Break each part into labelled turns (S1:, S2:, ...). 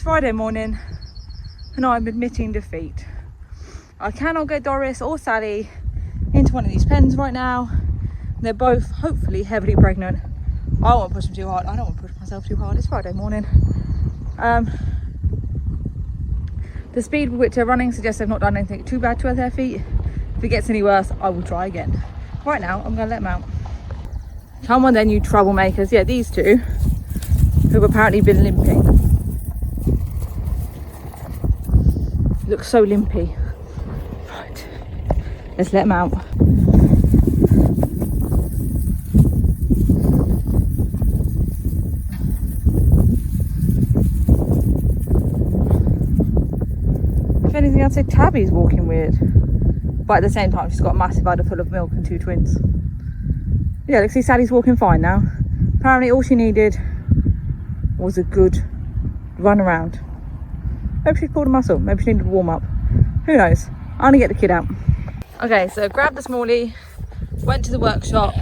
S1: Friday morning and I'm admitting defeat. I cannot get Doris or Sally into one of these pens right now. They're both hopefully heavily pregnant. I won't push them too hard. I don't want to push myself too hard. It's Friday morning. The speed with which they're running suggests they've not done anything too bad to their feet. If it gets any worse, I will try again. Right now, I'm going to let them out. Come on then, you troublemakers. Yeah, these two who've apparently been limping. Look so limpy. Right, let's let them out. If anything, I'd say Tabby's walking weird, but at the same time she's got a massive udder full of milk and two twins. Yeah, let's see, Sally's walking fine now. Apparently all she needed was a good run around. Maybe she pulled a muscle, maybe she needed to warm up, who knows. I'm gonna get the kid out. Okay, so grabbed the smallie, went to the workshop,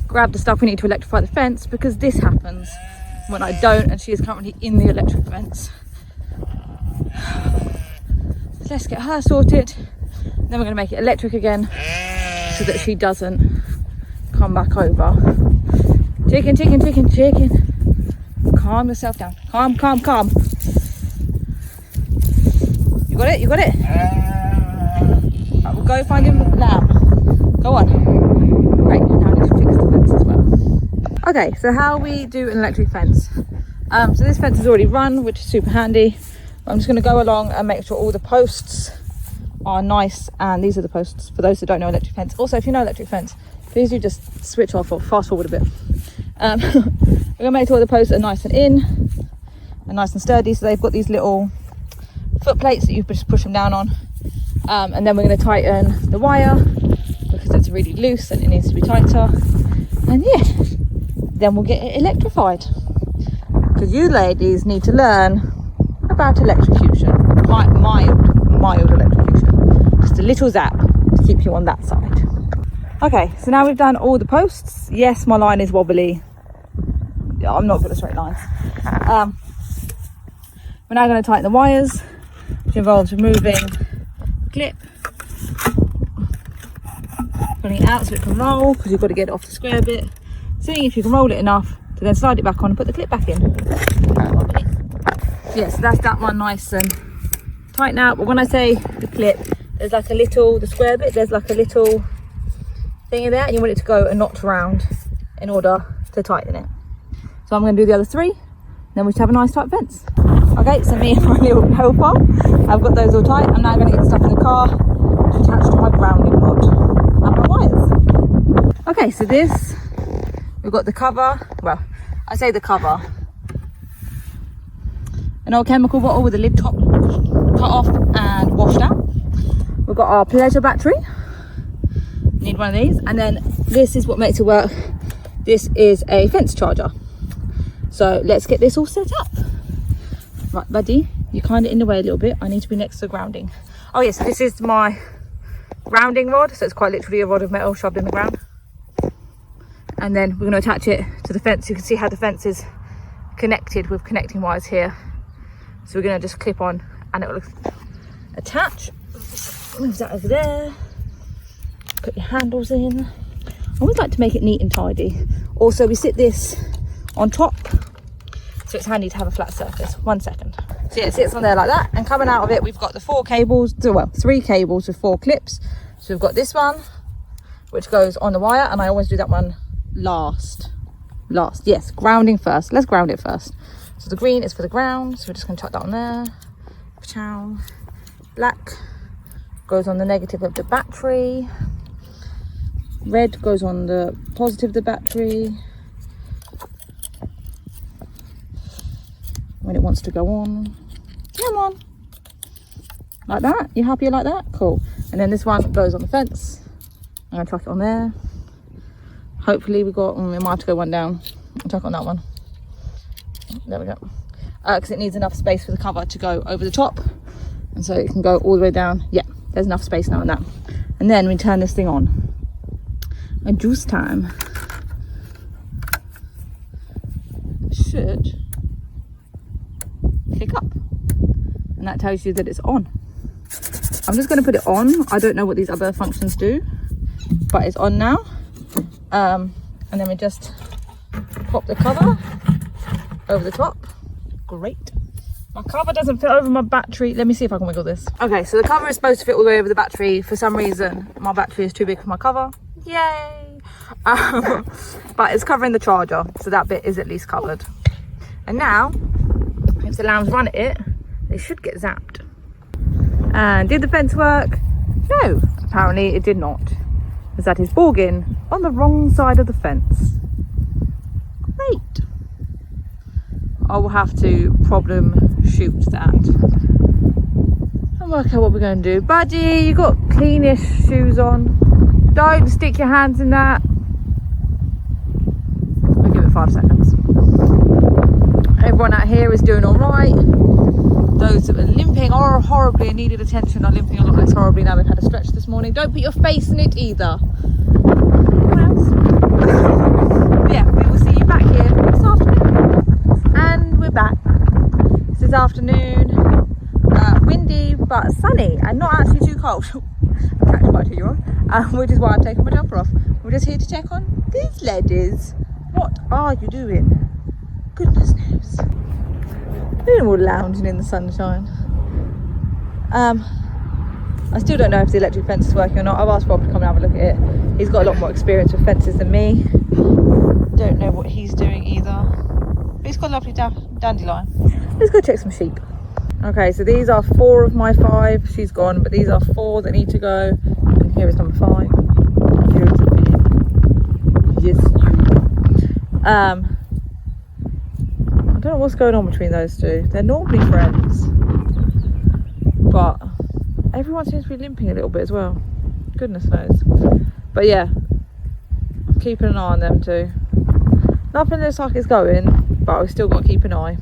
S1: grabbed the stuff we need to electrify the fence, because this happens when I don't, and she is currently in the electric fence. Let's get her sorted, then we're going to make it electric again so that she doesn't come back over. Chicken. Calm yourself down. Calm. You got it? Right, we'll go find him lamb. Go on. Great, now I need to fix the fence as well. Okay, so how we do an electric fence. So this fence is already run, which is super handy. I'm just going to go along and make sure all the posts are nice, and these are the posts for those that don't know electric fence. Also, if you know electric fence, please do just switch off or fast forward a bit. We're going to make sure the posts are nice and in and nice and sturdy, so they've got these little foot plates that you just push them down on, and then we're going to tighten the wire because it's really loose and it needs to be tighter, and yeah, then we'll get it electrified, because you ladies need to learn about electrocution. Mild electrocution, just a little zap to keep you on that side. Okay, so now we've done all the posts. Yes, my line is wobbly. Yeah, I'm not good at straight lines. We're now going to tighten the wires, which involves removing the clip, pulling it out so it can roll, because you've got to get it off the square bit, seeing if you can roll it enough to then slide it back on and put the clip back in. Yes, that's that one nice and tight now. But when I say the clip, there's like a little, the square bit, there's like a little thing in there, and you want it to go a notch round in order to tighten it. So I'm going to do the other three, then we should have a nice tight fence. Okay, so me and my little helper, I've got those all tight. I'm now going to get the stuff in the car to attach to my grounding rod and my wires. Okay, so this, we've got the cover, well, I say the cover, an old chemical bottle with the lid top cut off and washed out. We've got our pleasure battery, need one of these, and then this is what makes it work. This is a fence charger. So let's get this all set up. Right, buddy, you're kind of in the way a little bit. I need to be next to the grounding. Oh yes, this is my grounding rod, so it's quite literally a rod of metal shoved in the ground, and then we're going to attach it to the fence. You can see how the fence is connected with connecting wires here. So we're going to just clip on and it will attach. Move that over there. Put your handles in. I always like to make it neat and tidy. Also, we sit this on top, so it's handy to have a flat surface. 1 second. So yeah, it sits on there like that, and coming out of it, we've got the 4 cables, well, 3 cables with 4 clips. So we've got this one, which goes on the wire, and I always do that one last. Yes, grounding first. Let's ground it first. So the green is for the ground, so we're just going to chuck that on there. Ciao. Black goes on the negative of the battery. Red goes on the positive of the battery when it wants to go on. Come on. Like that? You happy like that? Cool. And then this one goes on the fence. I'm going to chuck it on there. Hopefully we might have to go one down. I'll chuck on that one. There we go. Because it needs enough space for the cover to go over the top, and so it can go all the way down. Yeah, there's enough space now in that. And then we turn this thing on. And juice time. It should click up. tells you that it's on. I'm just going to put it on. I don't know what these other functions do, but it's on now. And then we just pop the cover over the top. Great. My cover doesn't fit over my battery. Let me see if I can wiggle this. Okay, so the cover is supposed to fit all the way over the battery. For some reason, my battery is too big for my cover. Yay! But it's covering the charger, so that bit is at least covered. And now, if the lambs run at it, they should get zapped. And did the fence work? No, apparently it did not. As that is bogging on the wrong side of the fence. Great. I will have to problem shoot that and work out what we're going to do. Buddy, you got cleanish shoes on. Don't stick your hands in that. I'll give it 5 seconds. Everyone out here is doing all right. Those that are limping horribly and needed attention are limping a lot less horribly now they've had a stretch this morning. Don't put your face in it either. What else? Yeah, we will see you back here this afternoon. And we're back. This afternoon, windy but sunny and not actually too cold. I'm catching by 2-year-old, which is why I've taken my jumper off. We're just here to check on these ladies. What are you doing? Goodness knows. They're all lounging in the sunshine. I still don't know if the electric fence is working or not. I've asked Rob to come and have a look at it. He's got a lot more experience with fences than me. Don't know what he's doing either. But he's got a lovely dandelion. Let's go check some sheep. Okay, so these are 4 of my 5. She's gone, but these are 4 that need to go. And here is number 5. Here is a pig. Yes, you. I don't know what's going on between those two. They're normally friends, but everyone seems to be limping a little bit as well. Goodness knows. But yeah, I'm keeping an eye on them too. Nothing looks like it's going, but we've still got to keep an eye.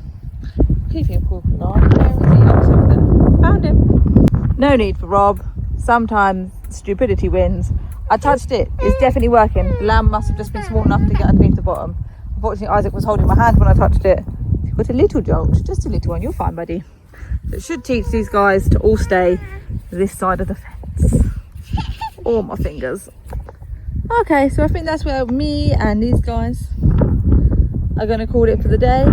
S1: Keeping a an eye. Where is he? Oh, over there. Found him. No need for Rob. Sometimes stupidity wins. I touched it. It's definitely working. The lamb must have just been small enough to get underneath the bottom. Unfortunately, Isaac was holding my hand when I touched it. With a little jolt, just a little one. You're fine, buddy. So it should teach these guys to all stay this side of the fence. Oh, my fingers. Okay, so I think that's where me and these guys are going to call it for the day.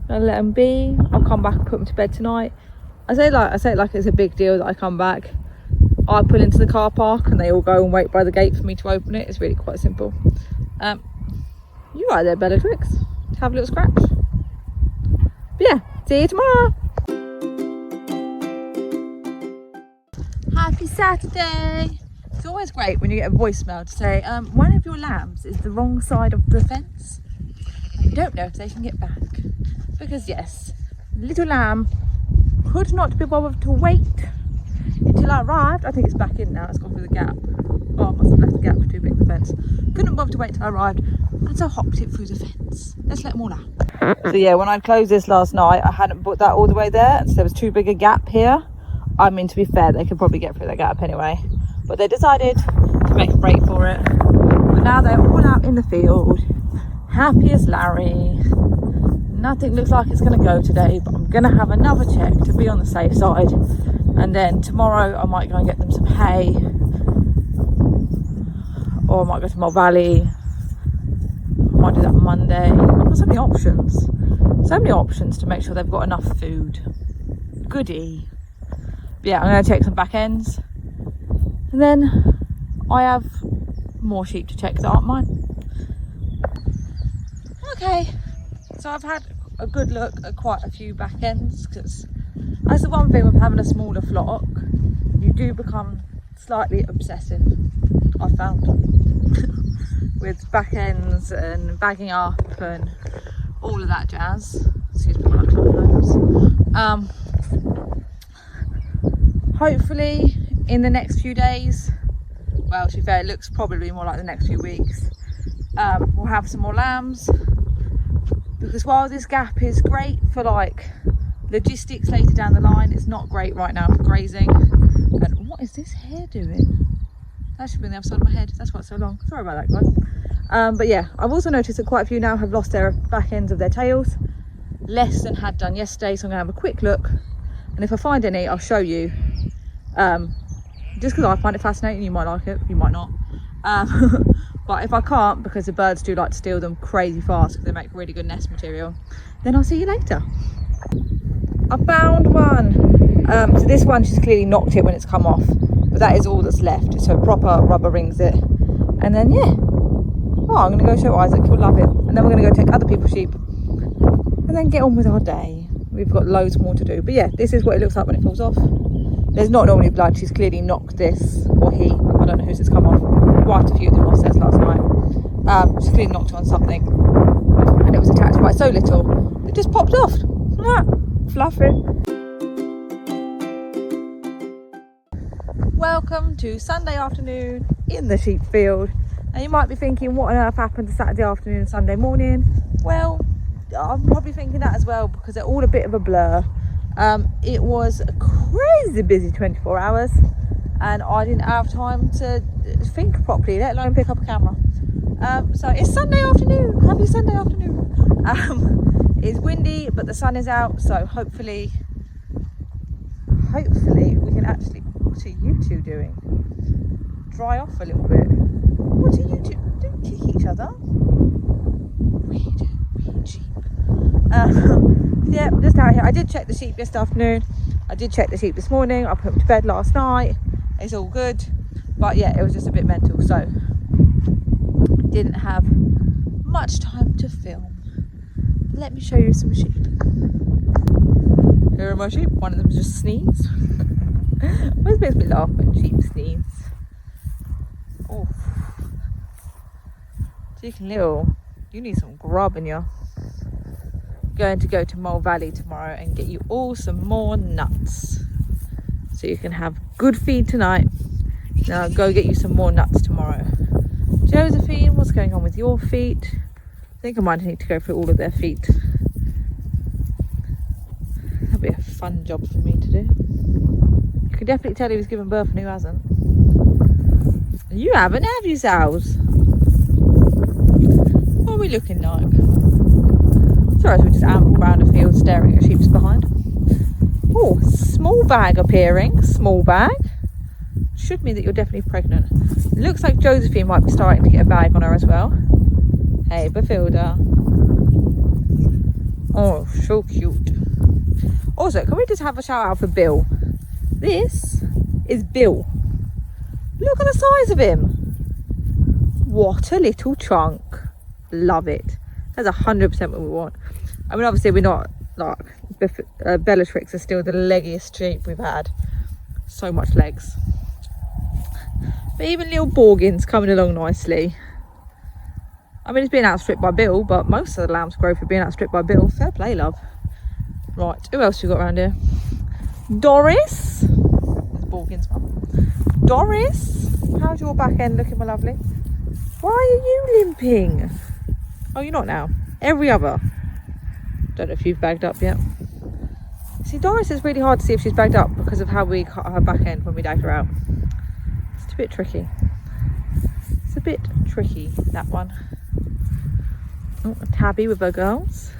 S1: I'll let them be. I'll come back and put them to bed tonight. I say it like it's a big deal that I come back. I pull into the car park and they all go and wait by the gate for me to open it. It's really quite simple. You right there, Bellatrix. Have a little scratch. But yeah, see you tomorrow. Happy Saturday. It's always great when you get a voicemail to say one of your lambs is the wrong side of the fence. I don't know if they can get back, because yes, little lamb could not be bothered to wait until I arrived. I think it's back in now. It's gone through the gap. Oh, I must have left the gap too big for the fence. Couldn't bother to wait till I arrived, and so hopped it through the fence. Let's let them all out. So yeah, when I closed this last night, I hadn't put that all the way there, so there was too big a gap here. I mean, to be fair, they could probably get through that gap anyway, but they decided to make a break for it. But now they're all out in the field, happy as Larry. Nothing looks like it's going to go today, but I'm going to have another check to be on the safe side, and then tomorrow I might go and get them some hay, or I might go to Mill Valley. I might do that Monday. There's so many options to make sure they've got enough food. Goodie. But yeah, I'm going to check some back ends, and then I have more sheep to check that aren't mine. Okay, so I've had a good look at quite a few back ends, because that's the one thing with having a smaller flock, you do become slightly obsessive, I've found, with back ends and bagging up and all of that jazz. Excuse me while I close those. Hopefully in the next few days, well, to be fair, it looks probably more like the next few weeks, we'll have some more lambs, because while this gap is great for like logistics later down the line, it's not great right now for grazing. And what is this hair doing? That should be on the other side of my head. That's why it's so long. Sorry about that, guys. But yeah, I've also noticed that quite a few now have lost their back ends of their tails. less than had done yesterday, so I'm gonna have a quick look, and if I find any I'll show you, just because I find it fascinating. You might like it, you might not, but if I can't, because the birds do like to steal them crazy fast because they make really good nest material, then I'll see you later. I found one. So this one, she's clearly knocked it when it's come off, but that is all that's left, so proper rubber rings it. And then yeah, oh, I'm gonna go show Isaac, he'll love it, and then we're gonna go take other people's sheep and then get on with our day. We've got loads more to do, but yeah, this is what it looks like when it falls off. There's not normally blood. She's clearly knocked this, or he, I don't know whose it's come off. Quite a few of them lost theirs last night. She's clearly knocked on something, and it was attached by so little it just popped off. Ah, fluffy. Welcome to Sunday afternoon in the sheep field. And you might be thinking, what on earth happened to Saturday afternoon and Sunday morning? Well, I'm probably thinking that as well, because they're all a bit of a blur. It was a crazy busy 24 hours, and I didn't have time to think properly, let alone pick up a camera. So it's Sunday afternoon. Happy Sunday afternoon. It's windy, but the sun is out, so hopefully we can actually... What are you two doing? Dry off a little bit. What are you two? Don't kick each other. We sheep. Yeah, just out here. I did check the sheep yesterday afternoon. I did check the sheep this morning. I put them to bed last night. It's all good. But yeah, it was just a bit mental, so didn't have much time to film. Let me show you some sheep. Here are my sheep. One of them just sneezed. Always makes me laugh when sheep sneeze. Oh, Chicken Little, you need some grub in you. Going to go to Mole Valley tomorrow and get you all some more nuts, so you can have good feed tonight. Now I'll go get you some more nuts tomorrow. Josephine, what's going on with your feet? I think I might need to go through all of their feet. That'd be a fun job for me to do. You can definitely tell who's given birth and who hasn't. You haven't, have you, Sals? What are we looking like? Sorry, we just amble around the field staring at sheep's behind. Oh, small bag appearing. Small bag. Should mean that you're definitely pregnant. It looks like Josephine might be starting to get a bag on her as well. Hey, Bafilda. Oh, so cute. Also, can we just have a shout out for Bill? This is Bill. Look at the size of him. What a little chunk. Love it. That's 100% what we want. I mean, obviously we're not like Bellatrix is still the leggiest sheep we've had. So much legs. But even little Borgin's coming along nicely. I mean, it's being outstripped by Bill, but most of the lamb's growth are being outstripped by Bill. Fair play, love. Right, who else you got around here? Doris. There's Borgin's mum. Doris, how's your back end looking, my lovely? Why are you limping? Oh, you're not now. Every other. Don't know if you've bagged up yet. See, Doris is really hard to see if she's bagged up because of how we cut her back end when we dag her out. It's a bit tricky. It's a bit tricky, that one. Oh, Tabby with her girls.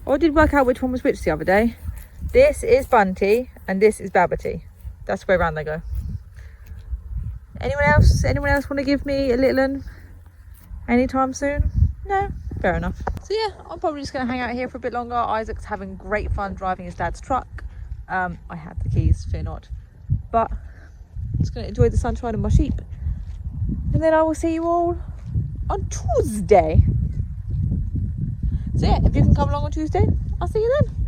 S1: Oh, I did work out which one was which the other day. This is Bunty and this is Babbity. That's the way around they go. Anyone else? Anyone else want to give me a little one anytime soon? No? Fair enough. So yeah, I'm probably just going to hang out here for a bit longer. Isaac's having great fun driving his dad's truck. I have the keys, fear not. But I'm just going to enjoy the sunshine and my sheep. And then I will see you all on Tuesday. So yeah, if you can come along on Tuesday, I'll see you then.